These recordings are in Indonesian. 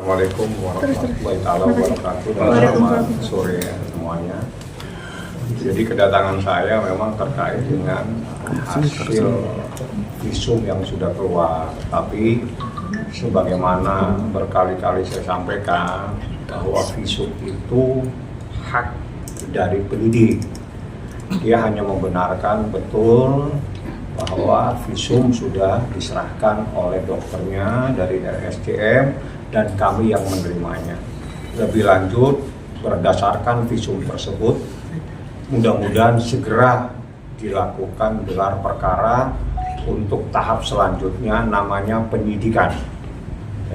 Assalamualaikum warahmatullahi wabarakatuh dan selamat sore semuanya. Jadi kedatangan saya memang terkait dengan hasil visum yang sudah keluar. Tapi sebagaimana berkali-kali saya sampaikan bahwa visum itu hak dari penyidik. Dia hanya membenarkan betul bahwa visum sudah diserahkan oleh dokternya dari RSCM dan kami yang menerimanya. Lebih lanjut, berdasarkan visum tersebut, mudah-mudahan segera dilakukan gelar perkara untuk tahap selanjutnya namanya penyidikan.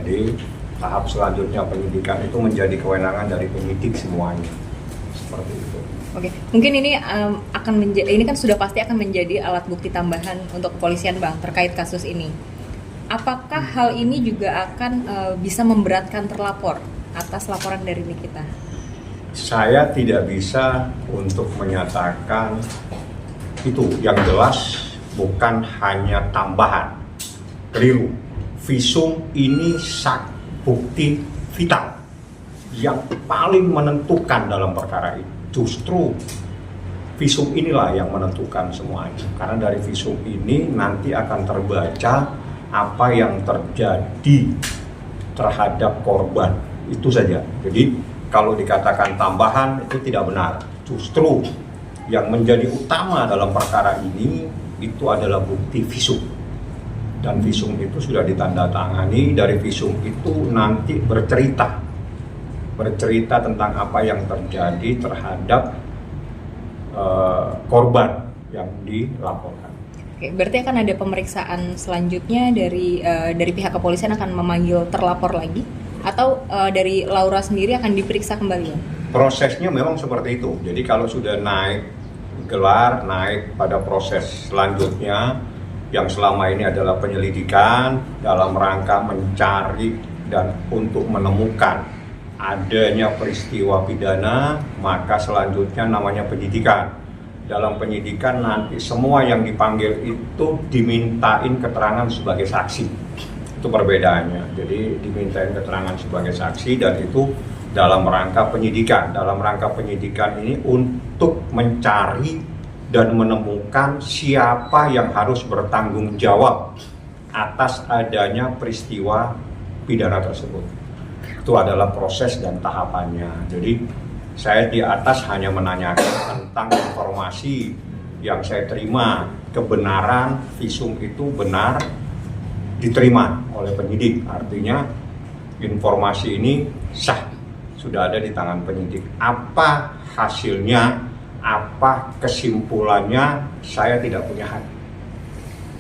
Jadi tahap selanjutnya penyidikan itu menjadi kewenangan dari penyidik semuanya. Seperti itu. Oke, mungkin ini ini kan sudah pasti akan menjadi alat bukti tambahan untuk kepolisian, Bang, terkait kasus ini. Apakah hal ini juga akan bisa memberatkan terlapor atas laporan dari Nikita? Saya tidak bisa untuk menyatakan itu. Yang jelas bukan hanya tambahan. Keliru. Visum ini bukti vital yang paling menentukan dalam perkara ini. Justru visum inilah yang menentukan semuanya. Karena dari visum ini nanti akan terbaca apa yang terjadi terhadap korban, itu saja. Jadi kalau dikatakan tambahan itu tidak benar. Justru yang menjadi utama dalam perkara ini itu adalah bukti visum. Dan visum itu sudah ditandatangani. Dari visum itu nanti bercerita tentang apa yang terjadi terhadap korban yang dilaporkan. Oke, berarti akan ada pemeriksaan selanjutnya dari pihak kepolisian akan memanggil terlapor lagi, atau dari Laura sendiri akan diperiksa kembali? Prosesnya memang seperti itu. Jadi kalau sudah naik gelar, naik pada proses selanjutnya yang selama ini adalah penyelidikan dalam rangka mencari dan untuk menemukan adanya peristiwa pidana, maka selanjutnya namanya penyidikan. Dalam penyidikan nanti semua yang dipanggil itu dimintain keterangan sebagai saksi. Itu perbedaannya. Jadi dimintain keterangan sebagai saksi dan itu dalam rangka penyidikan. Dalam rangka penyidikan ini untuk mencari dan menemukan siapa yang harus bertanggung jawab atas adanya peristiwa pidana tersebut. Itu adalah proses dan tahapannya. Jadi saya di atas hanya menanyakan tentang informasi yang saya terima, kebenaran visum itu benar diterima oleh penyidik. Artinya informasi ini sah, sudah ada di tangan penyidik. Apa hasilnya, apa kesimpulannya, saya tidak punya hak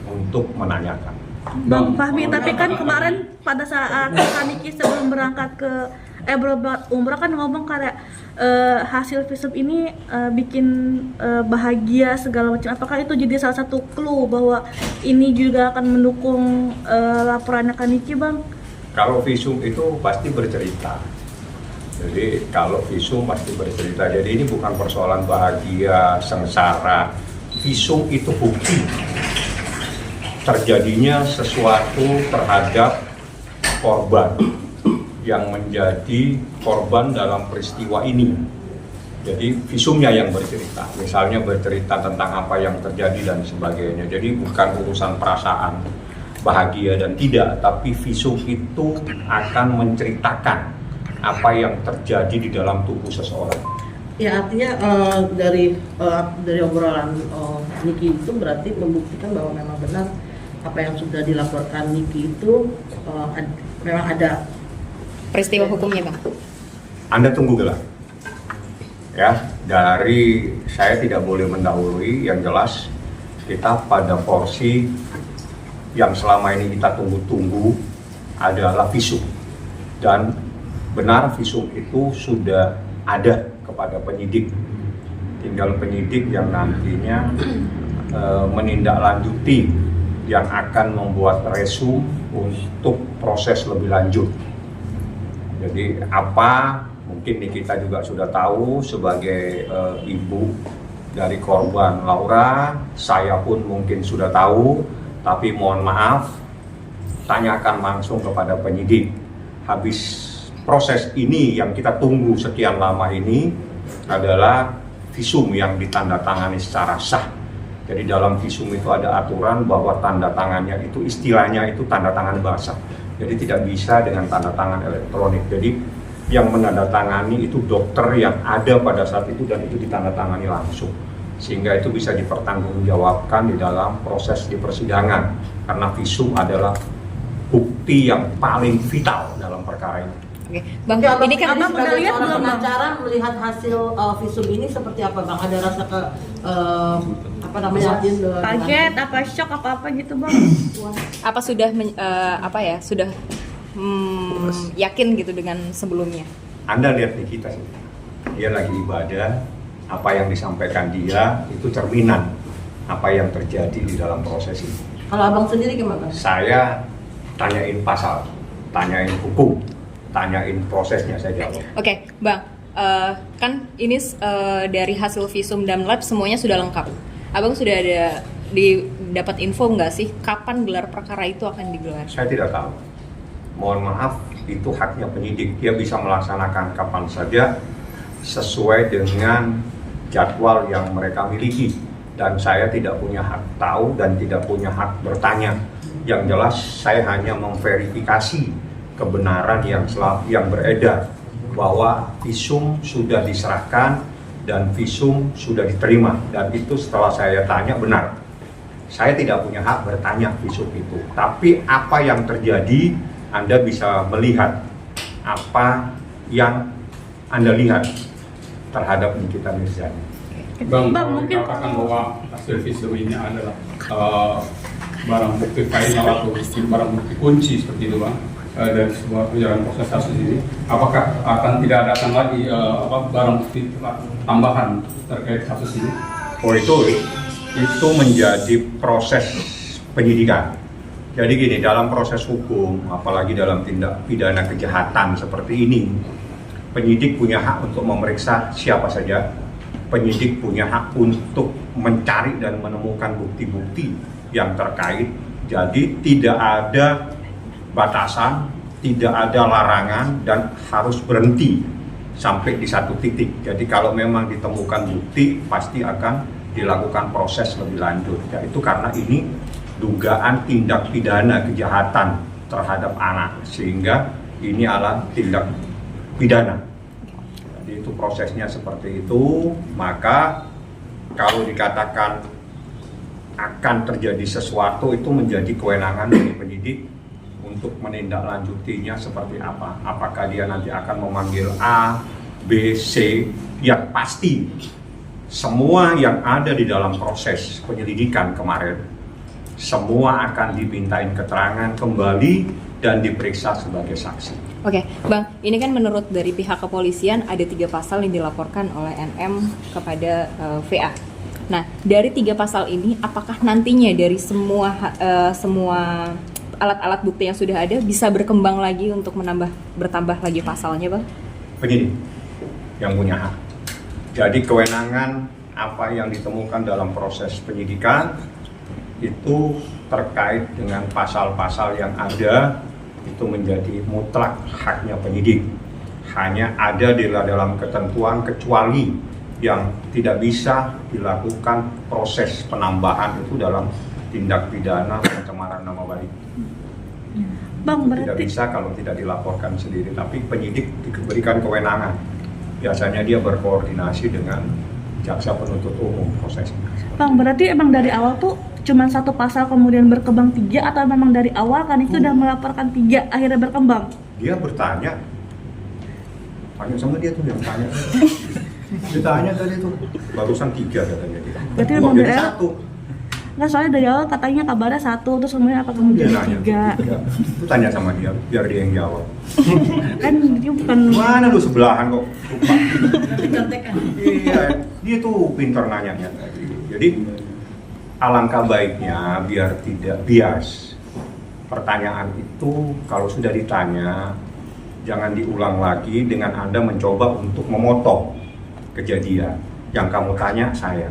untuk menanyakan. Bang Fahmi, tapi kan kemarin pada saat Kak Niki sebelum berangkat ke berobat umrah kan ngomong kayak hasil visum ini bikin bahagia segala macam. Apakah itu jadi salah satu clue bahwa ini juga akan mendukung laporannya Kak Niki, Bang? Kalau visum itu pasti bercerita. Jadi kalau visum pasti bercerita. Jadi ini bukan persoalan bahagia, sengsara. Visum itu bukti terjadinya sesuatu terhadap korban yang menjadi korban dalam peristiwa ini. Jadi visumnya yang bercerita, misalnya bercerita tentang apa yang terjadi dan sebagainya. Jadi bukan urusan perasaan bahagia dan tidak, tapi visum itu akan menceritakan apa yang terjadi di dalam tubuh seseorang. Ya, artinya dari obrolan Niki itu berarti membuktikan bahwa memang benar apa yang sudah dilaporkan Niki itu memang ada Peristiwa hukumnya, Bang? Anda tunggu gelar. Ya, dari saya tidak boleh mendahului. Yang jelas kita pada porsi yang selama ini kita tunggu-tunggu adalah visum. Dan benar visum itu sudah ada kepada penyidik. Tinggal penyidik yang nantinya menindaklanjuti, yang akan membuat resum untuk proses lebih lanjut. Jadi apa, mungkin kita juga sudah tahu sebagai ibu dari korban Laura, saya pun mungkin sudah tahu, tapi mohon maaf, tanyakan langsung kepada penyidik. Habis proses ini yang kita tunggu sekian lama ini adalah visum yang ditandatangani secara sah. Jadi dalam visum itu ada aturan bahwa tanda tangannya itu istilahnya itu tanda tangan basah. Jadi tidak bisa dengan tanda tangan elektronik. Jadi yang menandatangani itu dokter yang ada pada saat itu dan itu ditandatangani langsung. Sehingga itu bisa dipertanggungjawabkan di dalam proses di persidangan. Karena visum adalah bukti yang paling vital dalam perkara ini. Oke, Bang, Oke, ini kan Abang udah sebagai lihat seorang belum, Bang? pengacara melihat hasil visum ini seperti apa, Bang? Ada rasa apa namanya? Kaget, apa shock, apa gitu, Bang? apa sudah sudah yakin gitu dengan sebelumnya? Anda lihat nih kita sih, dia lagi ibadah, apa yang disampaikan dia itu cerminan apa yang terjadi di dalam proses ini. Kalau Abang sendiri gimana? Saya tanyain pasal, tanyain hukum, tanyain prosesnya saya jawab. Oke, Bang, kan ini dari hasil visum dan lab semuanya sudah lengkap. Abang sudah ada dapat info nggak sih kapan gelar perkara itu akan digelar? Saya tidak tahu. Mohon maaf, itu haknya penyidik. Dia bisa melaksanakan kapan saja sesuai dengan jadwal yang mereka miliki. Dan saya tidak punya hak tahu dan tidak punya hak bertanya. Yang jelas saya hanya memverifikasi kebenaran yang beredar bahwa visum sudah diserahkan dan visum sudah diterima, dan itu setelah saya tanya benar. Saya tidak punya hak bertanya visum itu, tapi apa yang terjadi Anda bisa melihat apa yang Anda lihat terhadap Nikita Mirzani. Bang, Bang, kalau mungkin- dikatakan bahwa hasil visum ini adalah barang bukti final atau barang bukti kunci seperti itu, Bang, dari sebuah perjalanan proses kasus ini, apakah akan tidak datang lagi barang bukti tambahan terkait kasus ini? Oh, itu menjadi proses penyidikan. Jadi gini, dalam proses hukum, apalagi dalam tindak pidana kejahatan seperti ini, penyidik punya hak untuk memeriksa siapa saja. Penyidik punya hak untuk mencari dan menemukan bukti-bukti yang terkait. Jadi tidak ada batasan, tidak ada larangan, dan harus berhenti sampai di satu titik. Jadi kalau memang ditemukan bukti, pasti akan dilakukan proses lebih lanjut. Ya, itu karena ini dugaan tindak pidana kejahatan terhadap anak, sehingga ini adalah tindak pidana. Jadi itu prosesnya seperti itu. Maka kalau dikatakan akan terjadi sesuatu, itu menjadi kewenangan dari penyidik untuk menindaklanjutinya seperti apa. Apakah dia nanti akan memanggil A, B, C, yang pasti semua yang ada di dalam proses penyelidikan kemarin semua akan dimintain keterangan kembali dan diperiksa sebagai saksi. Oke, Bang, ini kan menurut dari pihak kepolisian ada 3 pasal yang dilaporkan oleh NM kepada VA. Nah, dari 3 pasal ini, apakah nantinya dari semua alat-alat bukti yang sudah ada bisa berkembang lagi untuk bertambah lagi pasalnya, Bang? Penyidik yang punya hak. Jadi kewenangan apa yang ditemukan dalam proses penyidikan itu terkait dengan pasal-pasal yang ada, itu menjadi mutlak haknya penyidik. Hanya ada di dalam ketentuan kecuali yang tidak bisa dilakukan proses penambahan itu dalam tindak pidana pencemaran nama baik. Bang, Tidak berarti bisa kalau tidak dilaporkan sendiri, tapi penyidik diberikan kewenangan. Biasanya dia berkoordinasi dengan jaksa penuntut umum prosesnya. Bang, berarti emang dari awal tuh cuma 1 pasal kemudian berkembang 3, atau memang dari awal kan itu udah melaporkan 3 akhirnya berkembang? Dia bertanya, tanya sama dia tuh yang tanya. Dia tanya tadi tuh, barusan 3 katanya dia. Berarti Kok emang jadi dari awal? 1? Nggak, soalnya dari awal katanya kabarnya 1, terus kemudian apa Dia kemudian nanya 3? tuh, lu tanya sama dia, biar dia yang jawab. Kan dia bukan. Mana lu sebelahan kok? Lupa. Dicontekan. Iya, dia tuh pintar nanyanya tadi. Jadi alangkah baiknya biar tidak bias. Pertanyaan itu kalau sudah ditanya, jangan diulang lagi dengan Anda mencoba untuk memotong kejadian. Yang kamu tanya saya.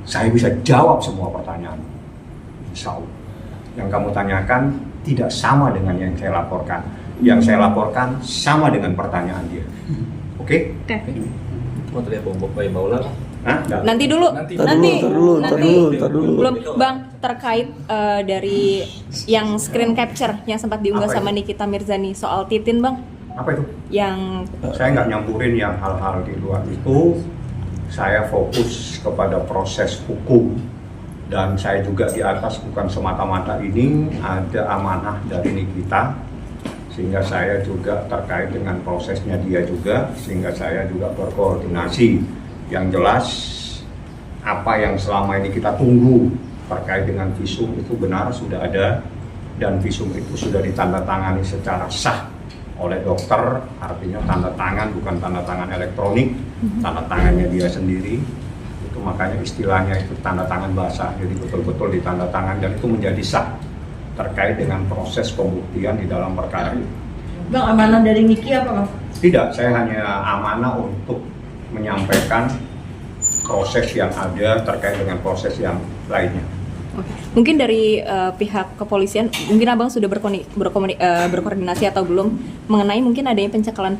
Saya bisa jawab semua pertanyaan. Insya Allah. Yang kamu tanyakan tidak sama dengan yang saya laporkan. yang saya laporkan sama dengan pertanyaan dia. Oke? Oke. Mau terlihat bombok bayi baulah. Hah? Nanti dulu, Nanti. Tar dulu. belum Bang, terkait dari yang screen capture yang sempat diunggah Apa sama itu? Nikita Mirzani soal Titin Bang, Apa itu? yang Saya nggak nyampurin yang hal-hal di luar itu. Saya fokus kepada proses hukum. Dan saya juga di atas bukan semata-mata ini ada amanah dari Nikita, sehingga saya juga terkait dengan prosesnya dia juga, sehingga saya juga berkoordinasi. Yang jelas apa yang selama ini kita tunggu terkait dengan visum itu benar sudah ada, dan visum itu sudah ditandatangani secara sah oleh dokter, artinya tanda tangan bukan tanda tangan elektronik, tanda tangannya dia sendiri. Itu makanya istilahnya itu tanda tangan basah, jadi betul-betul ditanda tangan dan itu menjadi sah terkait dengan proses pembuktian di dalam perkara ini. Bang, amanah dari Niki apa, Bang? Tidak, saya hanya amanah untuk menyampaikan proses yang ada terkait dengan proses yang lainnya. Oke. Mungkin dari pihak kepolisian, mungkin Abang sudah berkoordinasi atau belum mengenai mungkin adanya pencekalan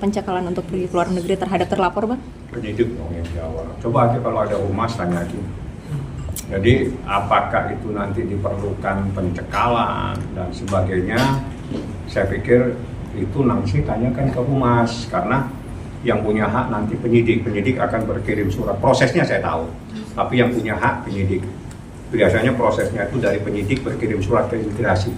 untuk pergi ke luar negeri terhadap terlapor, Bang? Penyidik dong yang jawab. Coba aja kalau ada humas tanya aja. Jadi apakah itu nanti diperlukan pencekalan dan sebagainya? Saya pikir itu nanti tanyakan ke humas, karena yang punya hak nanti penyidik akan berkirim surat. Prosesnya saya tahu, tapi yang punya hak penyidik. Biasanya prosesnya itu dari penyidik berkirim surat ke imigrasi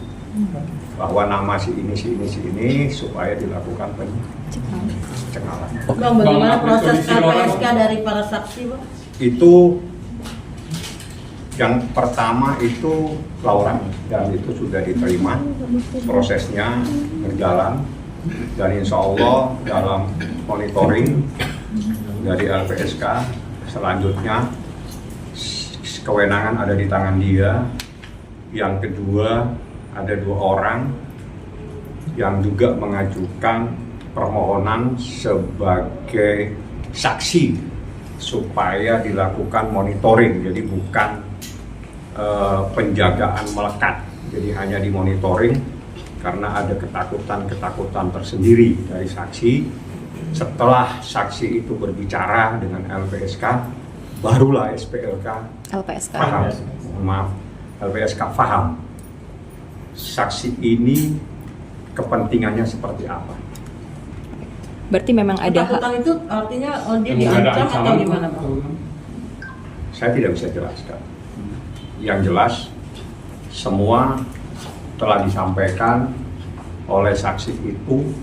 bahwa nama si ini supaya dilakukan pencekalan. Bang, bagaimana Bang, proses kondisi orang- LPSK dari para saksi, Bang? Itu yang pertama itu Laura, dan itu sudah diterima, prosesnya berjalan, dan insya Allah dalam monitoring dari LPSK selanjutnya kewenangan ada di tangan dia. Yang kedua, ada 2 orang yang juga mengajukan permohonan sebagai saksi supaya dilakukan monitoring, jadi bukan penjagaan melekat, jadi hanya dimonitoring karena ada ketakutan tersendiri dari saksi. Setelah saksi itu berbicara dengan LPSK, barulah LPSK. paham, LPSK paham saksi ini kepentingannya seperti apa. Berarti memang ada hak. Ketakutan itu artinya dia Nggak ada diancam atau ancaman, gimana, Bang? Saya tidak bisa jelaskan. Yang jelas semua telah disampaikan oleh saksi itu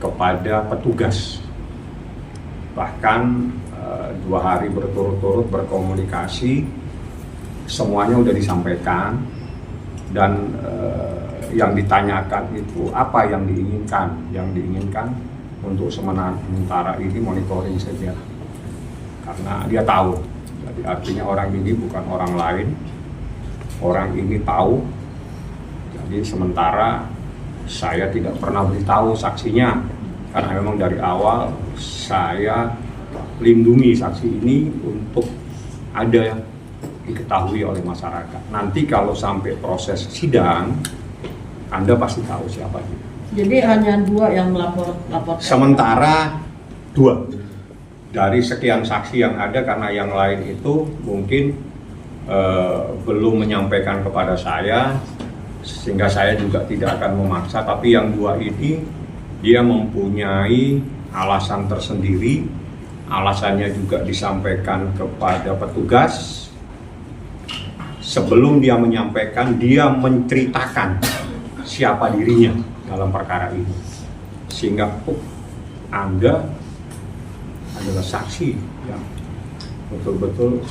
kepada petugas. Bahkan 2 hari berturut-turut berkomunikasi, semuanya sudah disampaikan, dan yang ditanyakan itu apa yang diinginkan. Yang diinginkan untuk sementara ini monitoring saja, karena dia tahu. Jadi artinya orang ini bukan orang lain, orang ini tahu. Jadi sementara saya tidak pernah beritahu saksinya, karena memang dari awal saya lindungi saksi ini untuk ada diketahui oleh masyarakat. Nanti kalau sampai proses sidang, Anda pasti tahu siapa dia. Jadi hanya 2 yang lapor. Sementara 2 dari sekian saksi yang ada, karena yang lain itu mungkin belum menyampaikan kepada saya, sehingga saya juga tidak akan memaksa. Tapi yang 2 ini dia mempunyai alasan tersendiri, alasannya juga disampaikan kepada petugas. Sebelum dia menyampaikan, dia menceritakan siapa dirinya dalam perkara ini, sehingga Anda adalah saksi yang betul-betul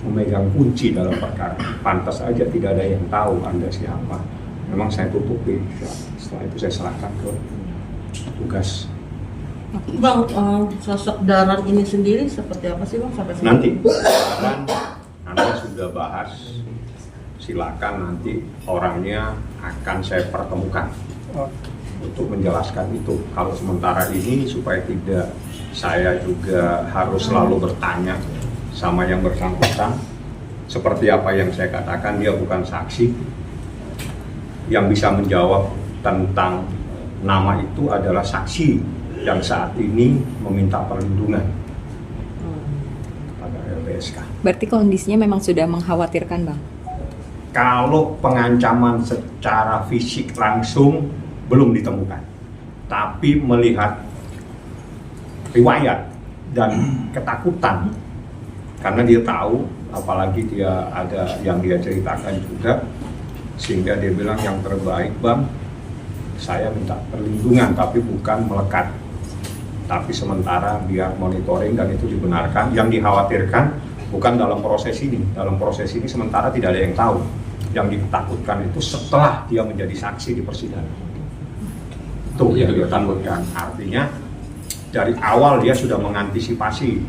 memegang kunci dalam perkara. Pantas aja tidak ada yang tahu Anda siapa. Memang saya tutupi. Setelah itu saya serahkan ke tugas. Bang, sosok Daran ini sendiri seperti apa sih, Bang, sampai sekarang? Nanti dan Anda sudah bahas, silakan nanti orangnya akan saya pertemukan untuk menjelaskan itu. Kalau sementara ini supaya tidak saya juga harus selalu bertanya sama yang bersangkutan, seperti apa yang saya katakan, dia bukan saksi yang bisa menjawab tentang nama itu adalah saksi yang saat ini meminta perlindungan pada LPSK. Berarti kondisinya memang sudah mengkhawatirkan, Bang? Kalau pengancaman secara fisik langsung belum ditemukan, tapi melihat riwayat dan ketakutan karena dia tahu, apalagi dia ada yang dia ceritakan juga, sehingga dia bilang yang terbaik Bang, saya minta perlindungan tapi bukan melekat, tapi sementara dia monitoring dan itu dibenarkan. Yang dikhawatirkan bukan dalam proses ini sementara tidak ada yang tahu. Yang ditakutkan itu setelah dia menjadi saksi di persidangan. Itu yang dia takutkan. Artinya dari awal dia sudah mengantisipasi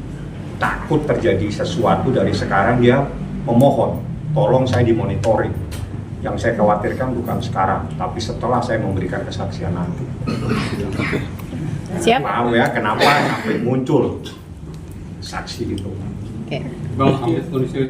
takut terjadi sesuatu, dari sekarang dia memohon, tolong saya dimonitoring. Yang saya khawatirkan bukan sekarang, tapi setelah saya memberikan kesaksian nanti. Siap? Paham ya kenapa sampai muncul saksi itu? Oke. Bang, kondisi